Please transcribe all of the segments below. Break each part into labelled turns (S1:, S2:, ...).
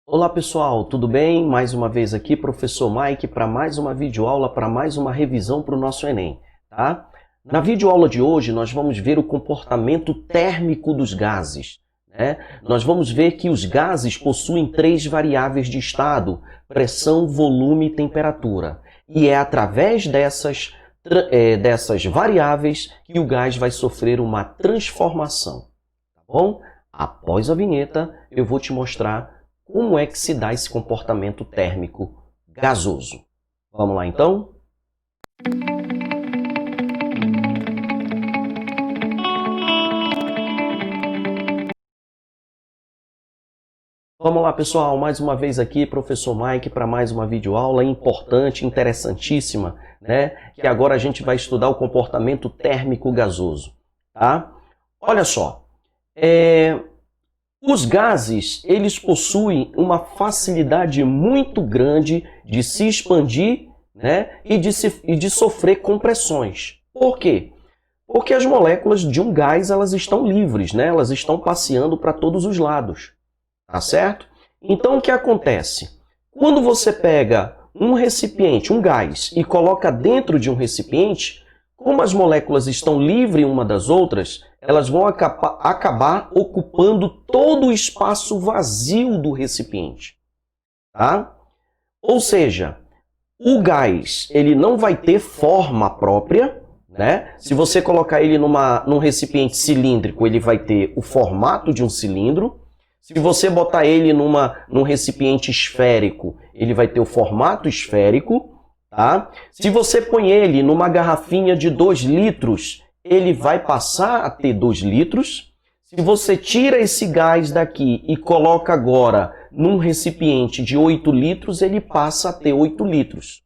S1: Olá pessoal, tudo bem? Mais uma vez aqui, professor Mike, para mais uma videoaula, para mais uma revisão para o nosso Enem, tá? Na videoaula de hoje, nós vamos ver o comportamento térmico dos gases, né? Nós vamos ver que os gases possuem três variáveis de estado: pressão, volume e temperatura. E é através dessas variáveis que o gás vai sofrer uma transformação, tá bom? Após a vinheta, eu vou te mostrar como é que se dá esse comportamento térmico gasoso. Vamos lá, então? Vamos lá, pessoal. Mais uma vez aqui, professor Mike, para mais uma videoaula importante, interessantíssima, né? Que agora a gente vai estudar o comportamento térmico gasoso, tá? Olha só. Os gases, eles possuem uma facilidade muito grande de se expandir, né, e de sofrer compressões. Por quê? Porque as moléculas de um gás, elas estão livres, né? Elas estão passeando para todos os lados, tá certo? Então, o que acontece? Quando você pega um recipiente, um gás, e coloca dentro de um recipiente, como as moléculas estão livres uma das outras, elas vão acabar ocupando todo o espaço vazio do recipiente, tá? Ou seja, o gás ele não vai ter forma própria, né? Se você colocar ele num recipiente cilíndrico, ele vai ter o formato de um cilindro. Se você botar ele num recipiente esférico, ele vai ter o formato esférico. Tá? Se você põe ele numa garrafinha de 2 litros, ele vai passar a ter 2 litros. Se você tira esse gás daqui e coloca agora num recipiente de 8 litros, ele passa a ter 8 litros.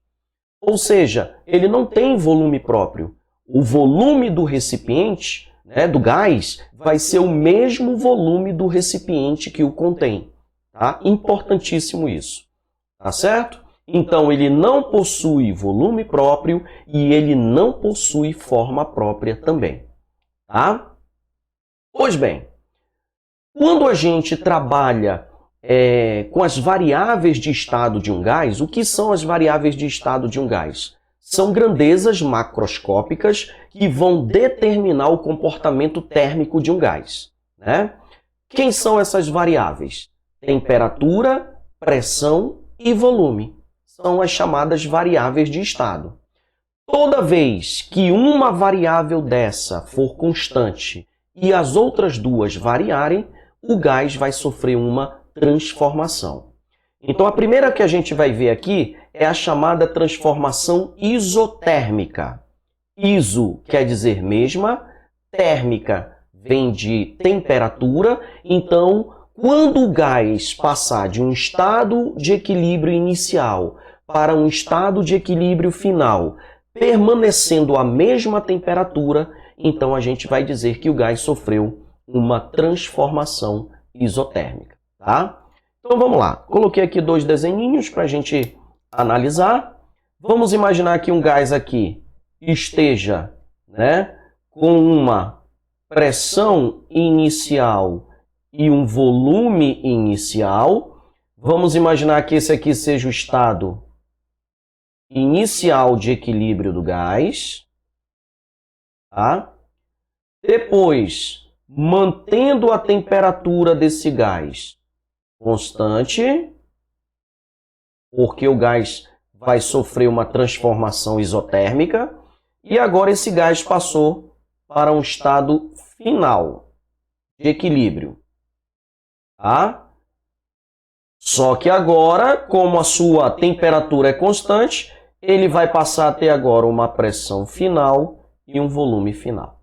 S1: Ou seja, ele não tem volume próprio. O volume do recipiente, né, do gás, vai ser o mesmo volume do recipiente que o contém. Tá? Importantíssimo isso. Tá certo? Então, ele não possui volume próprio e ele não possui forma própria também. Tá? Pois bem, quando a gente trabalha com as variáveis de estado de um gás, o que são as variáveis de estado de um gás? São grandezas macroscópicas que vão determinar o comportamento térmico de um gás, né? Quem são essas variáveis? Temperatura, pressão e volume. São as chamadas variáveis de estado. Toda vez que uma variável dessa for constante e as outras duas variarem, o gás vai sofrer uma transformação. Então, a primeira que a gente vai ver aqui é a chamada transformação isotérmica. Iso quer dizer mesma, térmica vem de temperatura, então, quando o gás passar de um estado de equilíbrio inicial para um estado de equilíbrio final, permanecendo a mesma temperatura, então a gente vai dizer que o gás sofreu uma transformação isotérmica, tá? Então vamos lá, coloquei aqui 2 desenhinhos para a gente analisar. Vamos imaginar que um gás aqui esteja, né, com uma pressão inicial e um volume inicial. Vamos imaginar que esse aqui seja o estado inicial de equilíbrio do gás. Tá? Depois, mantendo a temperatura desse gás constante, porque o gás vai sofrer uma transformação isotérmica, e agora esse gás passou para um estado final de equilíbrio. Tá? Só que agora, como a sua temperatura é constante, ele vai passar a ter agora uma pressão final e um volume final.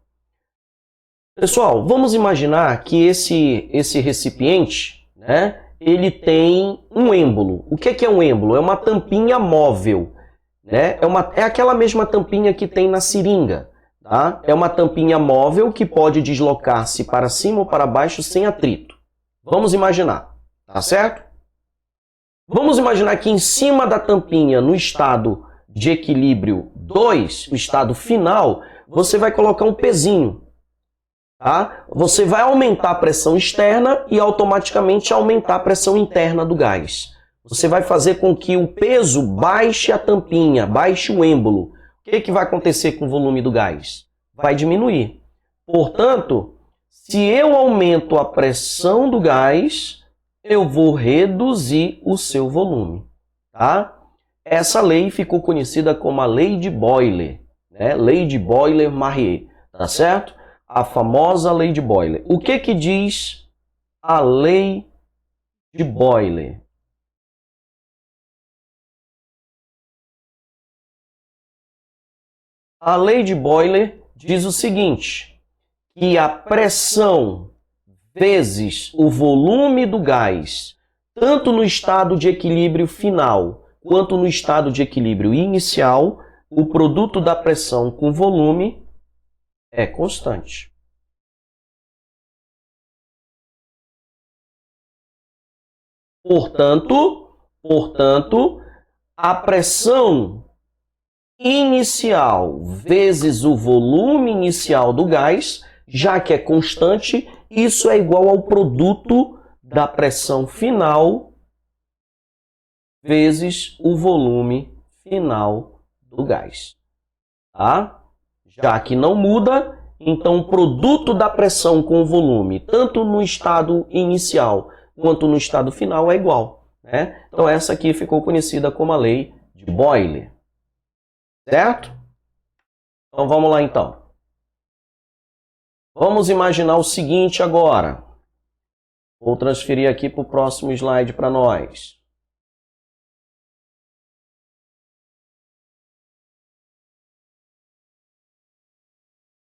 S1: Pessoal, vamos imaginar que esse recipiente, né, ele tem um êmbolo. O que é um êmbolo? É uma tampinha móvel, né? É aquela mesma tampinha que tem na seringa. Tá? É uma tampinha móvel que pode deslocar-se para cima ou para baixo sem atrito. Vamos imaginar, tá certo? Vamos imaginar que em cima da tampinha, no estado de equilíbrio 2, o estado final, você vai colocar um pezinho. tá? Você vai aumentar a pressão externa e automaticamente aumentar a pressão interna do gás. Você vai fazer com que o peso baixe a tampinha, baixe o êmbolo. O que vai acontecer com o volume do gás? Vai diminuir. Portanto, se eu aumento a pressão do gás, eu vou reduzir o seu volume, tá? Essa lei ficou conhecida como a lei de Boyle, né? Lei de Boyle-Marrier, tá certo? A famosa lei de Boyle. O que diz a lei de Boyle? A lei de Boyle diz o seguinte, que a pressão vezes o volume do gás, tanto no estado de equilíbrio final quanto no estado de equilíbrio inicial, o produto da pressão com volume é constante. Portanto, a pressão inicial vezes o volume inicial do gás, já que é constante, isso é igual ao produto da pressão final vezes o volume final do gás. Tá? Já que não muda, então o produto da pressão com o volume, tanto no estado inicial quanto no estado final, é igual, né? Então essa aqui ficou conhecida como a lei de Boyle. Certo? Então vamos lá então. Vamos imaginar o seguinte agora. Vou transferir aqui para o próximo slide para nós.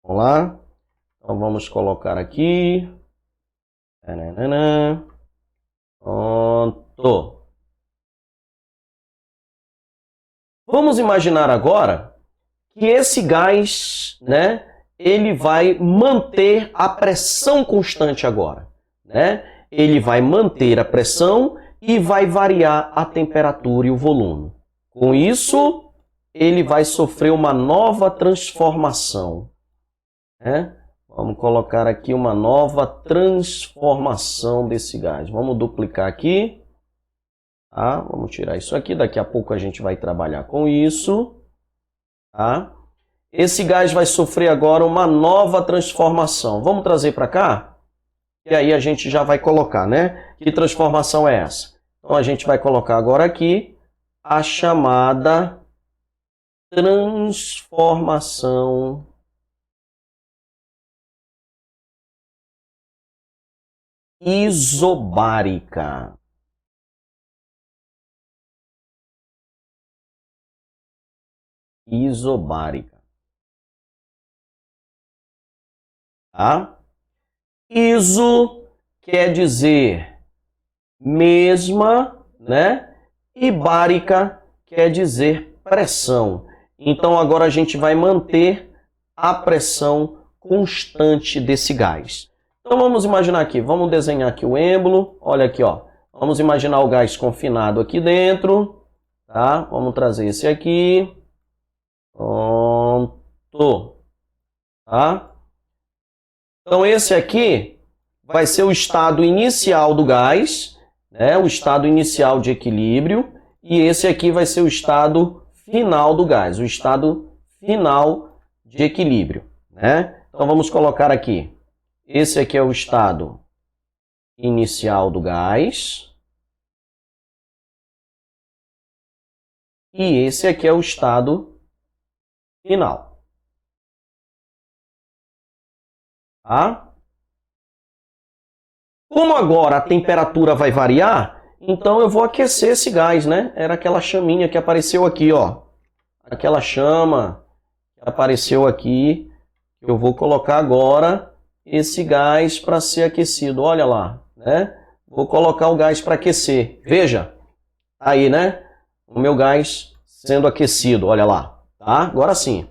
S1: Vamos lá? Então vamos colocar aqui. Pronto. Vamos imaginar agora que esse gás, né, ele vai manter a pressão constante agora, né? Ele vai manter a pressão e vai variar a temperatura e o volume. Com isso, ele vai sofrer uma nova transformação, né? Vamos colocar aqui uma nova transformação desse gás. Vamos duplicar aqui. Tá? Vamos tirar isso aqui. Daqui a pouco a gente vai trabalhar com isso. Tá? Esse gás vai sofrer agora uma nova transformação. Vamos trazer para cá? E aí a gente já vai colocar, né? Que transformação é essa? Então a gente vai colocar agora aqui a chamada transformação isobárica. Isobárica. Tá? Iso quer dizer mesma, né? E bárica quer dizer pressão. Então agora a gente vai manter a pressão constante desse gás. Então vamos imaginar aqui, vamos desenhar aqui o êmbolo. Olha aqui, ó. Vamos imaginar o gás confinado aqui dentro, tá? Vamos trazer esse aqui. Pronto. Tá? Então esse aqui vai ser o estado inicial do gás, né? O estado inicial de equilíbrio, e esse aqui vai ser o estado final do gás, o estado final de equilíbrio, né? Então vamos colocar aqui. Esse aqui é o estado inicial do gás. E esse aqui é o estado final. Tá? Como agora a temperatura vai variar, então eu vou aquecer esse gás, né? Era aquela chaminha que apareceu aqui, ó. Aquela chama que apareceu aqui. Eu vou colocar agora esse gás para ser aquecido. Olha lá, né? Vou colocar o gás para aquecer. Veja, aí, né? O meu gás sendo aquecido, olha lá. Tá? Agora sim.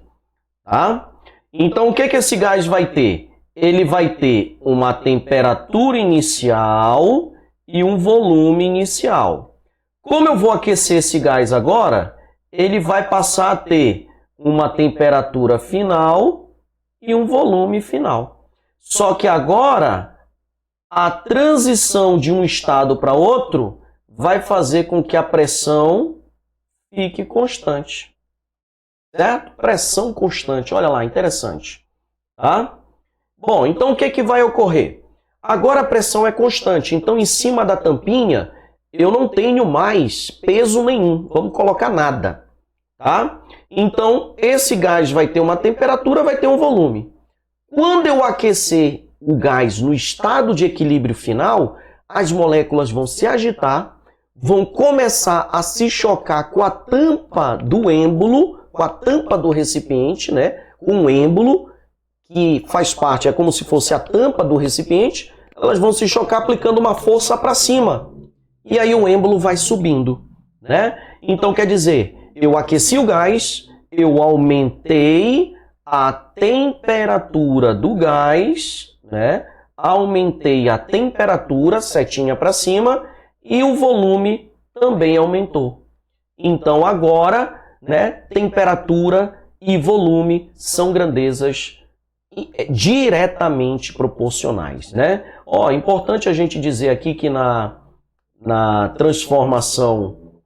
S1: Tá? Então, o que esse gás vai ter? Ele vai ter uma temperatura inicial e um volume inicial. Como eu vou aquecer esse gás agora, ele vai passar a ter uma temperatura final e um volume final. Só que agora a transição de um estado para outro vai fazer com que a pressão fique constante. Certo? Pressão constante. Olha lá, interessante. Tá? Bom, então o que vai ocorrer? Agora a pressão é constante. Então, em cima da tampinha, eu não tenho mais peso nenhum. Vamos colocar nada. Tá? Então, esse gás vai ter uma temperatura, vai ter um volume. Quando eu aquecer o gás no estado de equilíbrio final, as moléculas vão se agitar, vão começar a se chocar com a tampa do êmbolo, com a tampa do recipiente, né? Com o êmbolo, que faz parte, é como se fosse a tampa do recipiente, elas vão se chocar aplicando uma força para cima. E aí o êmbolo vai subindo, né? Então quer dizer, eu aqueci o gás, eu aumentei a temperatura do gás, né? Aumentei a temperatura, setinha para cima, e o volume também aumentou. Então agora, né, temperatura e volume são grandezas diretamente proporcionais, né? Ó, importante a gente dizer aqui que na transformação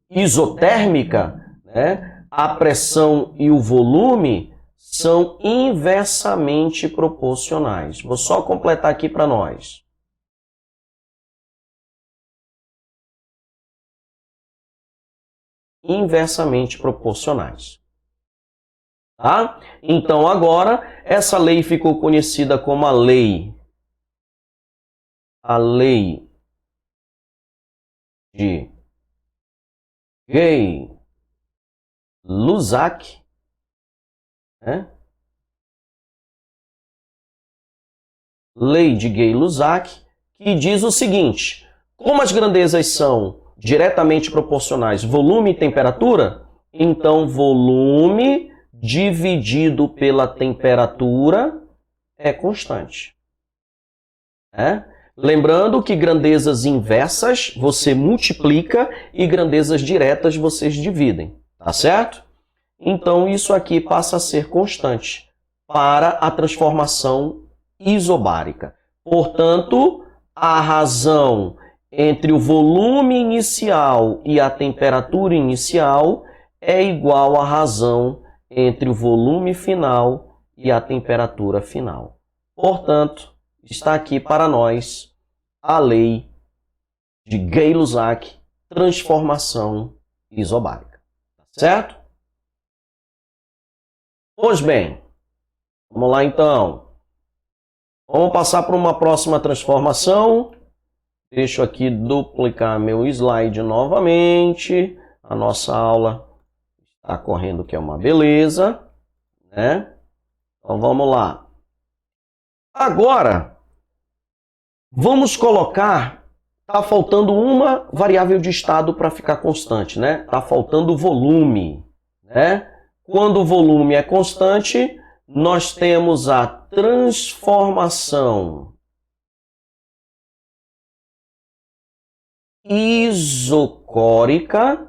S1: isotérmica, né, a pressão e o volume são inversamente proporcionais. Vou só completar aqui para nós. Inversamente proporcionais. Tá? Então agora essa lei ficou conhecida como a lei de Gay-Lussac, né? Lei de Gay-Lussac, que diz o seguinte: como as grandezas são diretamente proporcionais volume e temperatura, então volume dividido pela temperatura é constante. Lembrando que grandezas inversas você multiplica e grandezas diretas vocês dividem, tá certo? Então isso aqui passa a ser constante para a transformação isobárica. Portanto, a razão entre o volume inicial e a temperatura inicial é igual à razão entre o volume final e a temperatura final. Portanto, está aqui para nós a lei de Gay-Lussac, transformação isobárica. Certo? Pois bem, vamos lá então. Vamos passar para uma próxima transformação. Deixa eu aqui duplicar meu slide novamente. A nossa aula está correndo, que é uma beleza, né? Então vamos lá. Agora, vamos colocar, está faltando uma variável de estado para ficar constante, né? Está faltando o volume, né? Quando o volume é constante, nós temos a transformação isocórica,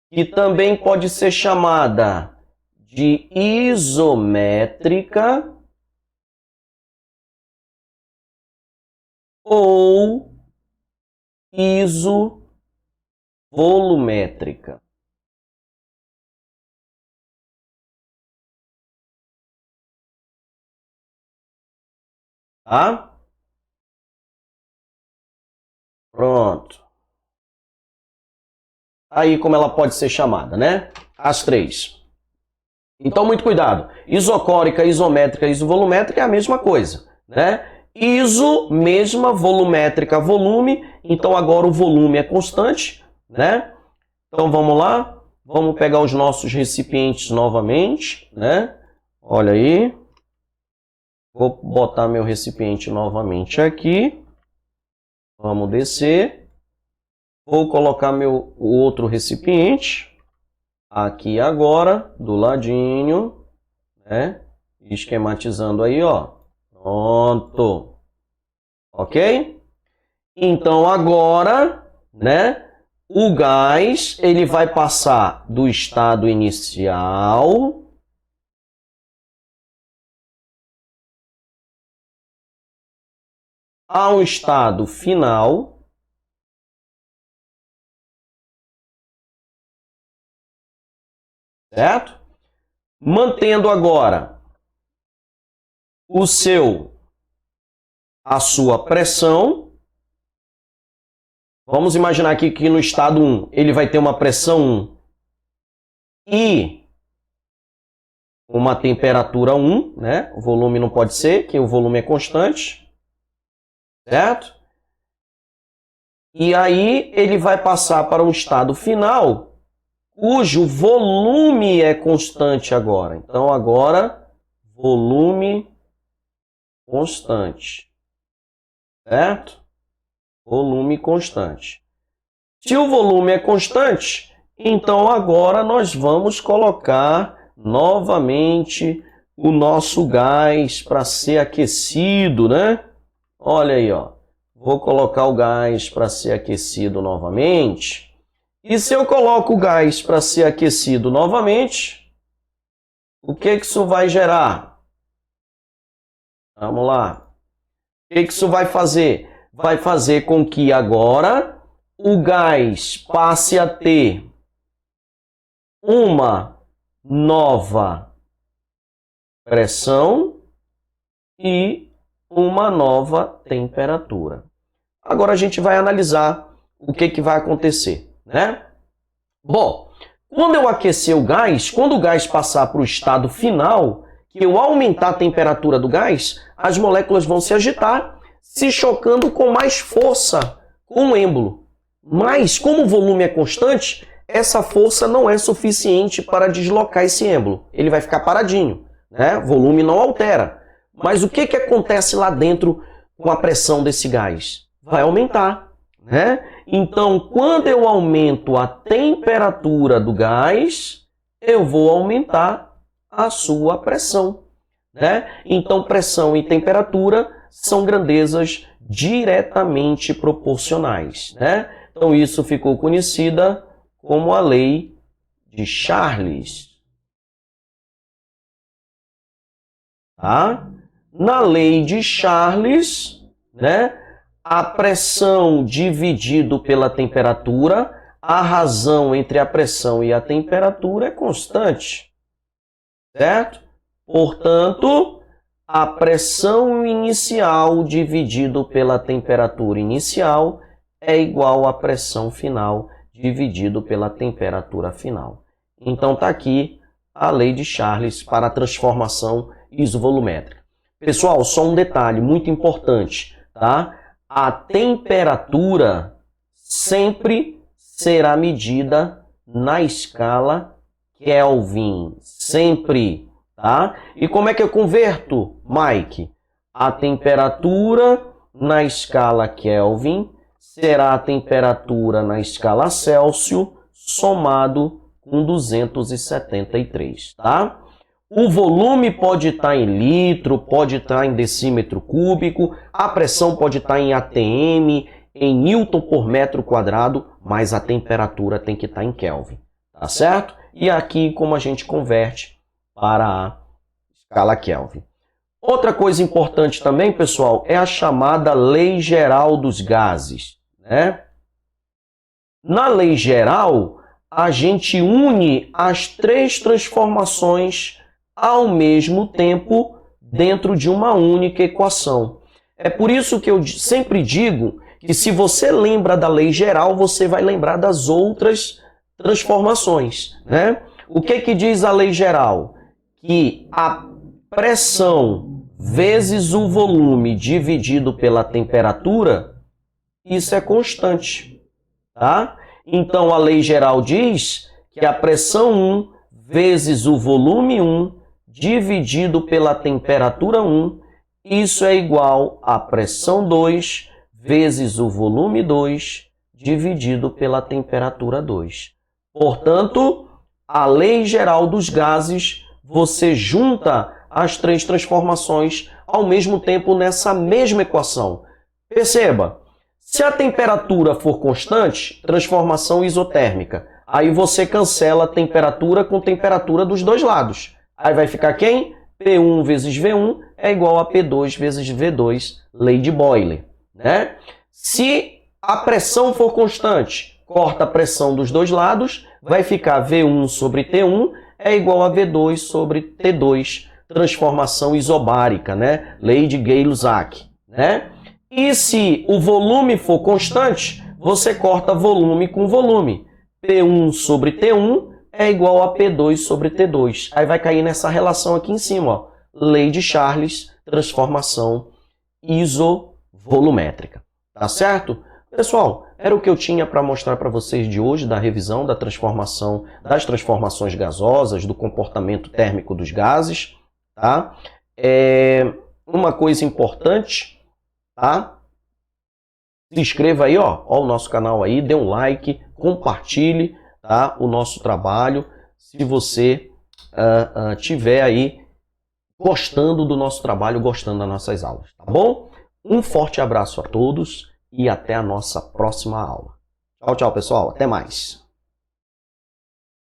S1: que também pode ser chamada de isométrica ou isovolumétrica. Tá? Pronto. Aí como ela pode ser chamada, né? As três. Então, muito cuidado. Isocórica, isométrica, isovolumétrica é a mesma coisa, né? Iso, mesma, volumétrica, volume. Então, agora o volume é constante, né? Então, vamos lá. Vamos pegar os nossos recipientes novamente, né? Olha aí. Vou botar meu recipiente novamente aqui. Vamos descer. Vou colocar o outro recipiente aqui agora, do ladinho, né? Esquematizando aí, ó. Pronto. Ok? Então agora, né? O gás, ele vai passar do estado inicial a um estado final, certo? Mantendo agora a sua pressão. Vamos imaginar aqui que no estado 1 ele vai ter uma pressão 1 e uma temperatura 1, né? O volume não pode ser, que o volume é constante, certo? E aí ele vai passar para um estado final, cujo volume é constante agora. Então agora, volume constante, certo? Volume constante. Se o volume é constante, então agora nós vamos colocar novamente o nosso gás para ser aquecido, né? Olha aí, ó. Vou colocar o gás para ser aquecido novamente. E se eu coloco o gás para ser aquecido novamente, o que isso vai gerar? Vamos lá. O que isso vai fazer? Vai fazer com que agora o gás passe a ter uma nova pressão e uma nova temperatura. Agora a gente vai analisar o que vai acontecer, né? Bom, quando eu aquecer o gás, quando o gás passar para o estado final, que eu aumentar a temperatura do gás, as moléculas vão se agitar, se chocando com mais força com o êmbolo. Mas, como o volume é constante, essa força não é suficiente para deslocar esse êmbolo. Ele vai ficar paradinho, né? O volume não altera. Mas o que acontece lá dentro com a pressão desse gás? Vai aumentar, né? Então, quando eu aumento a temperatura do gás, eu vou aumentar a sua pressão, né? Então, pressão e temperatura são grandezas diretamente proporcionais, né? Então, isso ficou conhecida como a lei de Charles. Tá? Na lei de Charles, né, a pressão dividido pela temperatura, a razão entre a pressão e a temperatura é constante, certo? Portanto, a pressão inicial dividido pela temperatura inicial é igual à pressão final dividido pela temperatura final. Então está aqui a lei de Charles para a transformação isovolumétrica. Pessoal, só um detalhe muito importante, tá? A temperatura sempre será medida na escala Kelvin, sempre, tá? E como é que eu converto, Mike? A temperatura na escala Kelvin será a temperatura na escala Celsius somado com 273, tá? O volume pode estar em litro, pode estar em decímetro cúbico, a pressão pode estar em atm, em newton por metro quadrado, mas a temperatura tem que estar em Kelvin, tá certo? E aqui como a gente converte para a escala Kelvin. Outra coisa importante também, pessoal, é a chamada Lei Geral dos Gases, né? Na Lei Geral, a gente une as três transformações ao mesmo tempo dentro de uma única equação. É por isso que eu sempre digo que se você lembra da Lei Geral, você vai lembrar das outras transformações, né? O que diz a Lei Geral? Que a pressão vezes o volume dividido pela temperatura, isso é constante, tá? Então, a lei geral diz que a pressão 1 vezes o volume 1 dividido pela temperatura 1, isso é igual a pressão 2 vezes o volume 2 dividido pela temperatura 2. Portanto, a lei geral dos gases, você junta as três transformações ao mesmo tempo nessa mesma equação. Perceba, se a temperatura for constante, transformação isotérmica. Aí você cancela a temperatura com temperatura dos dois lados. Aí vai ficar quem? P1 vezes V1 é igual a P2 vezes V2, lei de Boyle. né? Se a pressão for constante, corta a pressão dos dois lados, vai ficar V1 sobre T1 é igual a V2 sobre T2, transformação isobárica, né? Lei de Gay-Lussac, né? E se o volume for constante, você corta volume com volume. P1 sobre T1 é igual a P2 sobre T2. Aí vai cair nessa relação aqui em cima, ó. Lei de Charles, transformação isovolumétrica. Tá certo? Pessoal, era o que eu tinha para mostrar para vocês de hoje, da revisão da transformação, das transformações gasosas, do comportamento térmico dos gases. Tá? Uma coisa importante, tá? Se inscreva aí, ó o nosso canal aí, dê um like, compartilhe, tá, o nosso trabalho, se você tiver aí gostando do nosso trabalho, gostando das nossas aulas, tá bom? Um forte abraço a todos e até a nossa próxima aula. Tchau, tchau, pessoal. Até mais.